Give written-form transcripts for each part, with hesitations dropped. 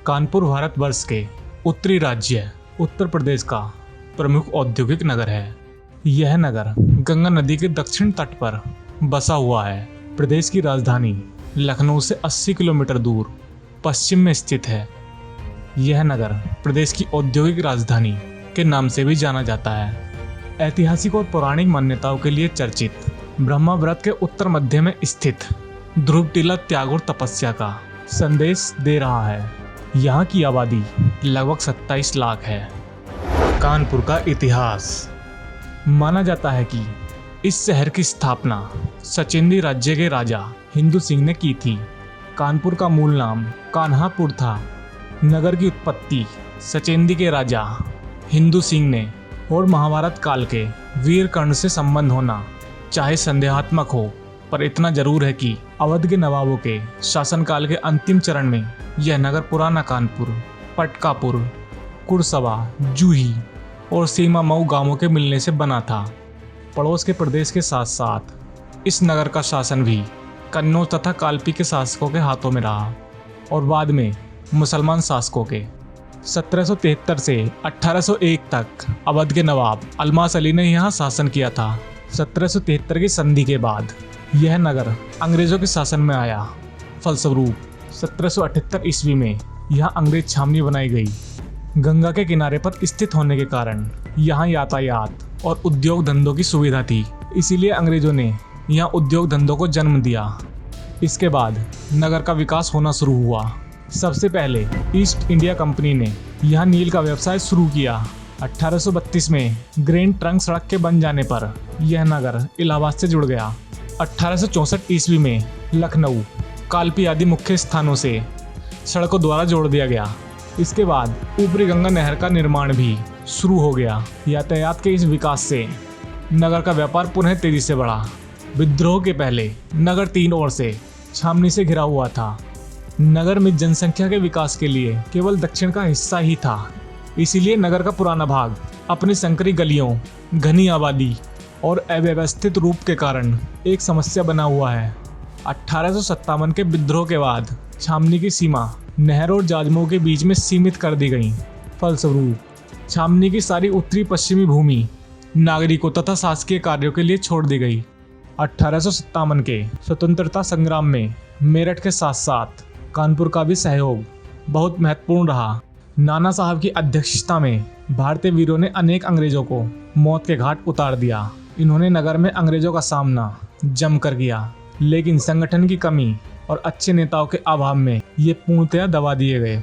कानपुर भारतवर्ष के उत्तरी राज्य उत्तर प्रदेश का प्रमुख औद्योगिक नगर है। यह नगर गंगा नदी के दक्षिण तट पर बसा हुआ है। प्रदेश की राजधानी लखनऊ से 80 किलोमीटर दूर पश्चिम में स्थित है। यह नगर प्रदेश की औद्योगिक राजधानी के नाम से भी जाना जाता है। ऐतिहासिक और पौराणिक मान्यताओं के लिए चर्चित ब्रह्मव्रत के उत्तर मध्य में स्थित ध्रुव टीला त्याग और तपस्या का संदेश दे रहा है। यहाँ की आबादी लगभग 27 लाख है। कानपुर का इतिहास। माना जाता है कि इस शहर की स्थापना सचेंदी राज्य के राजा हिंदू सिंह ने की थी। कानपुर का मूल नाम कान्हापुर था। नगर की उत्पत्ति सचेंदी के राजा हिंदू सिंह ने और महाभारत काल के वीर कर्ण से संबंध होना चाहे संदेहात्मक हो, पर इतना जरूर है कि अवध के नवाबों के शासनकाल के अंतिम चरण में यह नगर पुराना कानपुर, पटकापुर, कुरसवा, जूही और सीमा मऊ गांवों के मिलने से बना था। पड़ोस के प्रदेश के साथ साथ इस नगर का शासन भी कन्नौज तथा कालपी के शासकों के हाथों में रहा और बाद में मुसलमान शासकों के। 1773 से 1801 तक अवध के नवाब अलमास अली ने यहाँ शासन किया था। 1773 की संधि के बाद यह नगर अंग्रेजों के शासन में आया। फलस्वरूप 1778 ईस्वी में यहाँ अंग्रेज छावनी बनाई गई। गंगा के किनारे पर स्थित होने के कारण यहाँ यातायात और उद्योग धंधों की सुविधा थी, इसीलिए अंग्रेजों ने यहाँ उद्योग धंधों को जन्म दिया। इसके बाद नगर का विकास होना शुरू हुआ। सबसे पहले ईस्ट इंडिया कंपनी ने यहाँ नील का व्यवसाय शुरू किया। 1832 में ग्रैंड ट्रंक सड़क के बन जाने पर यह नगर इलाहाबाद से जुड़ गया। 1864 ईस्वी में लखनऊ, कालपी आदि मुख्य स्थानों से सड़कों द्वारा जोड़ दिया गया। इसके बाद ऊपरी गंगा नहर का निर्माण भी शुरू हो गया। यातायात के इस विकास से नगर का व्यापार पुनः तेजी से बढ़ा। विद्रोह के पहले नगर 3 ओर से छावनी से घिरा हुआ था। नगर में जनसंख्या के विकास के लिए केवल दक्षिण का हिस्सा ही था, इसीलिए नगर का पुराना भाग अपनी संकरी गलियों, घनी आबादी और अव्यवस्थित रूप के कारण एक समस्या बना हुआ है। 1857 के विद्रोह के बाद छावनी की सीमा नहर और जाजमऊ के बीच में सीमित कर दी गई। फलस्वरूप छावनी की सारी उत्तरी पश्चिमी भूमि नागरिकों तथा शासकीय कार्यों के लिए छोड़ दी गई। 1857 के स्वतंत्रता संग्राम में मेरठ के साथ साथ कानपुर का भी सहयोग बहुत महत्वपूर्ण रहा। नाना साहब की अध्यक्षता में भारतीय वीरों ने अनेक अंग्रेजों को मौत के घाट उतार दिया। इन्होंने नगर में अंग्रेजों का सामना जमकर किया, लेकिन संगठन की कमी और अच्छे नेताओं के अभाव में ये पूर्णतया दबा दिए गए।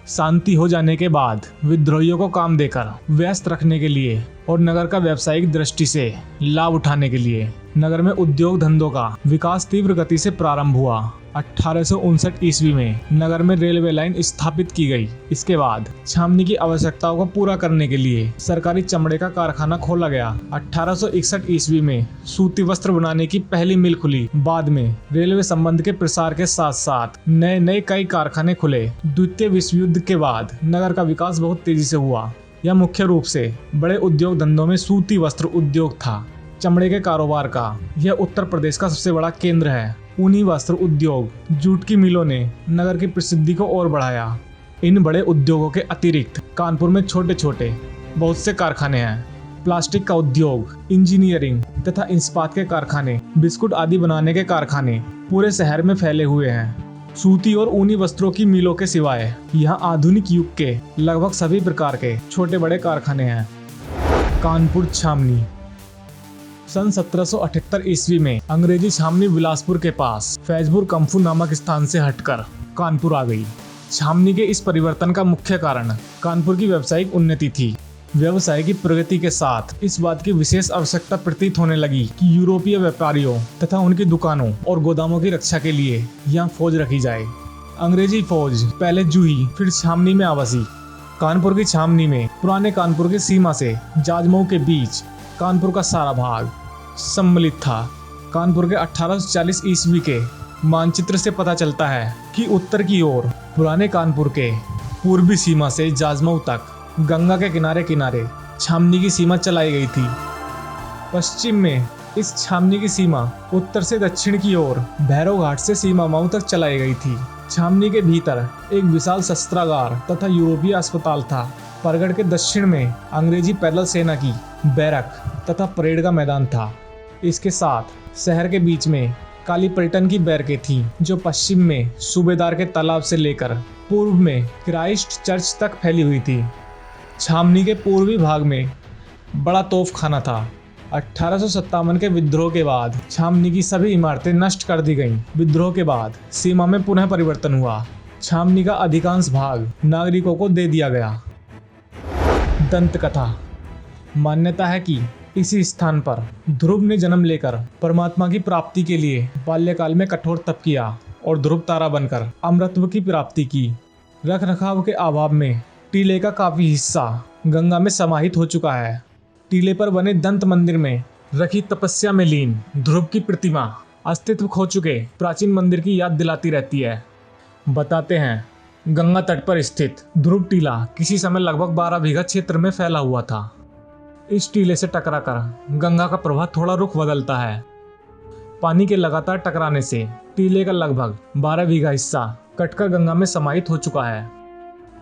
शांति हो जाने के बाद विद्रोहियों को काम देकर व्यस्त रखने के लिए और नगर का व्यावसायिक दृष्टि से लाभ उठाने के लिए नगर में उद्योग धंधों का विकास तीव्र गति से प्रारंभ हुआ। 1859 ईस्वी में नगर में रेलवे लाइन स्थापित की गई। इसके बाद छावनी की आवश्यकताओं को पूरा करने के लिए सरकारी चमड़े का कारखाना खोला गया। 1861 ईस्वी में सूती वस्त्र बनाने की पहली मिल खुली। बाद में रेलवे संबंध के प्रसार के साथ साथ नए कई कारखाने खुले। द्वितीय विश्व युद्ध के बाद नगर का विकास बहुत तेजी से हुआ। यह मुख्य रूप से बड़े उद्योग धंधों में सूती वस्त्र उद्योग था। चमड़े के कारोबार का यह उत्तर प्रदेश का सबसे बड़ा केंद्र है। ऊनी वस्त्र उद्योग, जूट की मिलों ने नगर की प्रसिद्धि को और बढ़ाया। इन बड़े उद्योगों के अतिरिक्त कानपुर में छोटे छोटे बहुत से कारखाने हैं। प्लास्टिक का उद्योग, इंजीनियरिंग तथा इस्पात के कारखाने, बिस्कुट आदि बनाने के कारखाने पूरे शहर में फैले हुए हैं। सूती और ऊनी वस्त्रों की मिलों के सिवाय यहाँ आधुनिक युग के लगभग सभी प्रकार के छोटे बड़े कारखाने हैं। कानपुर छावनी। सन 1778 ईस्वी में अंग्रेजी छावनी बिलासपुर के पास फैजपुर कंफू नामक स्थान से हटकर कानपुर आ गई। छावनी के इस परिवर्तन का मुख्य कारण कानपुर की व्यावसायिक उन्नति थी। व्यवसाय की प्रगति के साथ इस बात की विशेष आवश्यकता प्रतीत होने लगी कि यूरोपीय व्यापारियों तथा उनकी दुकानों और गोदामों की रक्षा के लिए यहाँ फौज रखी जाए। अंग्रेजी फौज पहले जूही फिर छावनी में आवासी। कानपुर की छावनी में पुराने कानपुर की सीमा से जाजमऊ के बीच कानपुर का सारा भाग सम्मिलित था। कानपुर के 1840 ईस्वी के मानचित्र से पता चलता है कि उत्तर की ओर पुराने कानपुर के पूर्वी सीमा से जाजमऊ तक गंगा के किनारे किनारे छावनी की सीमा चलाई गई थी। पश्चिम में इस छावनी की सीमा उत्तर से दक्षिण की ओर भैरव घाट से सीमा मऊ तक चलाई गई थी। छावनी के भीतर एक विशाल शस्त्रागार तथा यूरोपीय अस्पताल था। परगढ़ के दक्षिण में अंग्रेजी पैदल सेना की बैरक तथा परेड का मैदान था। इसके साथ शहर के बीच में काली पलटन की बैरकें थीं, जो पश्चिम में सूबेदार के तालाब से लेकर पूर्व में क्राइस्ट चर्च तक फैली हुई थी। छावनी के पूर्वी भाग में बड़ा तोपखाना था। 1857 के विद्रोह के बाद छावनी की सभी इमारतें नष्ट कर दी गईं। विद्रोह के बाद सीमा में पुनः परिवर्तन हुआ। छावनी का अधिकांश भाग नागरिकों को दे दिया गया। दंत कथा। मान्यता है कि इसी स्थान पर ध्रुव ने जन्म लेकर परमात्मा की प्राप्ति के लिए बाल्यकाल में कठोर तप किया और ध्रुव तारा बनकर अमृतत्व की प्राप्ति की। रख रखाव के अभाव में टीले का काफी हिस्सा गंगा में समाहित हो चुका है। टीले पर बने दंत मंदिर में रखी तपस्या में लीन ध्रुव की प्रतिमा अस्तित्व खो चुके प्राचीन मंदिर की याद दिलाती रहती है। बताते हैं, गंगा तट पर स्थित ध्रुव टीला किसी समय लगभग 12 बीघा क्षेत्र में फैला हुआ था। इस टीले से टकराकर गंगा का प्रवाह थोड़ा रुख बदलता है। पानी के लगातार टकराने से टीले का लगभग 12 बीघा हिस्सा कटकर गंगा में समाहित हो चुका है।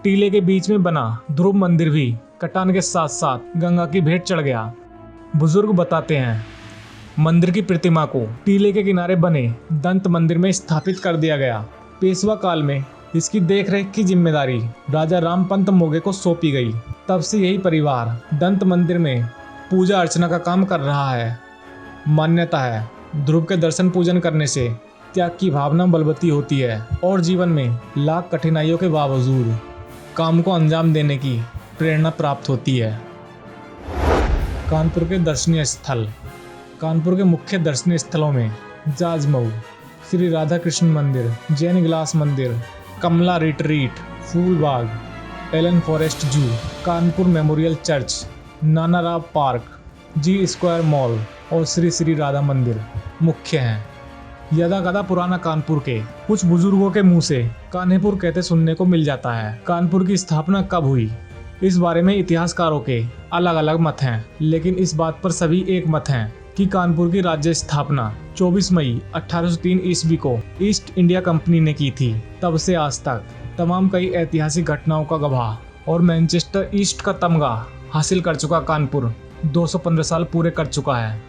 टीले के बीच में बना ध्रुव मंदिर भी कटान के साथ साथ गंगा की भेंट चढ़ गया। बुजुर्ग बताते हैं, मंदिर की प्रतिमा को टीले के किनारे बने दंत मंदिर में स्थापित कर दिया गया। पेशवा काल में इसकी देखरेख की जिम्मेदारी राजा रामपंत मोगे को सौंपी गई। तब से यही परिवार दंत मंदिर में पूजा अर्चना का काम कर रहा है। मान्यता है, ध्रुव के दर्शन पूजन करने से त्याग की भावना बलवती होती है और जीवन में लाख कठिनाइयों के बावजूद काम को अंजाम देने की प्रेरणा प्राप्त होती है। कानपुर के दर्शनीय स्थल। कानपुर के मुख्य दर्शनीय स्थलों में जाजमऊ, श्री राधा कृष्ण मंदिर, जैन ग्लास मंदिर, कमला रिट्रीट, फूलबाग, एलन फॉरेस्ट जू, कानपुर मेमोरियल चर्च, नाना राव पार्क, जी स्क्वायर मॉल और श्री श्री राधा मंदिर मुख्य हैं। यदा कदा पुराना कानपुर के कुछ बुजुर्गों के मुंह से कान्हेपुर कहते सुनने को मिल जाता है। कानपुर की स्थापना कब हुई, इस बारे में इतिहासकारों के अलग अलग मत हैं, लेकिन इस बात पर सभी एक मत हैं कि कानपुर की राज्य स्थापना 24 मई 1803 ईस्वी को ईस्ट इंडिया कंपनी ने की थी। तब से आज तक तमाम कई ऐतिहासिक घटनाओं का गवाह और मैनचेस्टर ईस्ट का तमगा हासिल कर चुका कानपुर 215 साल पूरे कर चुका है।